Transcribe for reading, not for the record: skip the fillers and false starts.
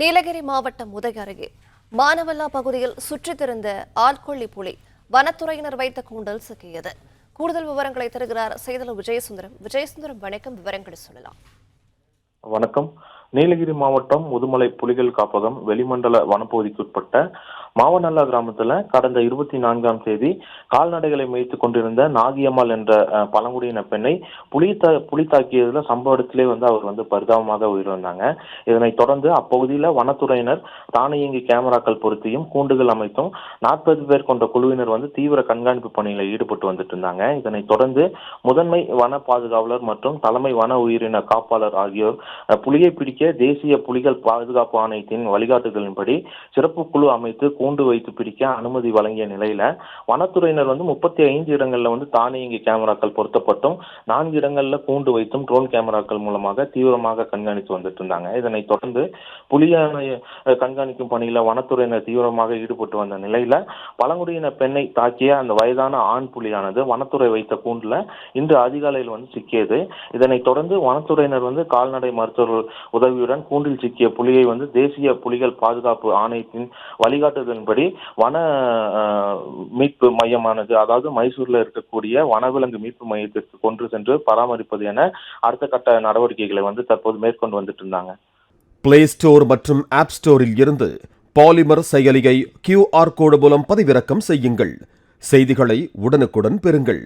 நீலகிரி மாவட்டம் உதகை அருகே மானவல்லா பகுதியில் சுற்றித் திரிந்த ஆள்கொள்ளி புலி வனத்துறையினர் வைத்த கூண்டில் சிக்கியது. கூடுதல் விவரங்களை தருகிறார் செய்தியாளர் விஜயசுந்தரம். வணக்கம், விவரங்களை சொல்லலாம். வணக்கம். நீலகிரி மாவட்டம் முதுமலை புலிகள் காப்பகம் வெளிமண்டல வனப்பகுதிக்குட்பட்ட மாவனல்லா கிராமத்துல கடந்த 24ஆம் தேதி கால்நடைகளை மேய்த்துக் கொண்டிருந்த நாகியம்மாள் என்ற பழங்குடியின பெண்ணை புலி தாக்கியதுல சம்பவ இடத்திலே அவர் பரிதாபமாக உயிரிழந்தாங்க. இதனைத் தொடர்ந்து அப்பகுதியில வனத்துறையினர் தானியங்கி கேமராக்கள் பொருத்தியும் கூண்டுகள் அமைத்தும் 40 பேர் கொண்ட குழுவினர் தீவிர கண்காணிப்பு பணியில் ஈடுபட்டு வந்துட்டு இருந்தாங்க. இதனைத் தொடர்ந்து முதன்மை வன பாதுகாவலர் மற்றும் தலைமை வன உயிரின காப்பாளர் ஆகியோர் புலியை பிடிக்க தேசிய புலிகள் பாதுகாப்பு ஆணையத்தின் வழிகாட்டுதலின்படி சிறப்பு குழு அமைத்து கூண்டு வைத்து பிடிக்க அனுமதி வழங்கிய நிலையில வனத்துறையினர் 35 இடங்கள்ல தானியங்கி கேமராக்கள் பொருத்தப்பட்டும் 4 இடங்கள்ல கூண்டு வைத்தும் ட்ரோன் கேமராக்கள் மூலமாக தீவிரமாக கண்காணித்து வந்துட்டு இருந்தாங்க. இதனைத் தொடர்ந்து புலியானை கண்காணிக்கும் பணியில வனத்துறையினர் தீவிரமாக ஈடுபட்டு வந்த நிலையில பழங்குடியின பெண்ணை தாக்கிய அந்த வயதான ஆண் புலியானது வனத்துறை வைத்த கூண்டுல இன்று அதிகாலையில் சிக்கியது. இதனைத் தொடர்ந்து வனத்துறையினர் கால்நடை மருத்துவர்கள் உதவியுடன் கூண்டில் சிக்கிய புலியை தேசிய புலிகள் பாதுகாப்பு ஆணையத்தின் வழிகாட்டுதலின்படி வன மீட்பு மையமானது, அதாவது மைசூர்ல இருக்கக்கூடிய வனவிலங்கு மீட்பு மையத்திற்கு கொண்டு சென்று பராமரிப்பது என அடுத்த கட்ட நடவடிக்கைகளை தற்போது மேற்கொண்டு வந்துட்டு இருந்தாங்க. பிளே ஸ்டோர் மற்றும் ஆப் ஸ்டோரில் இருந்து பாலிமர் செயலியை QR கோடு மூலம் பதிவிறக்கம் செய்யுங்கள். செய்திகளை உடனுக்குடன் பெறுங்கள்.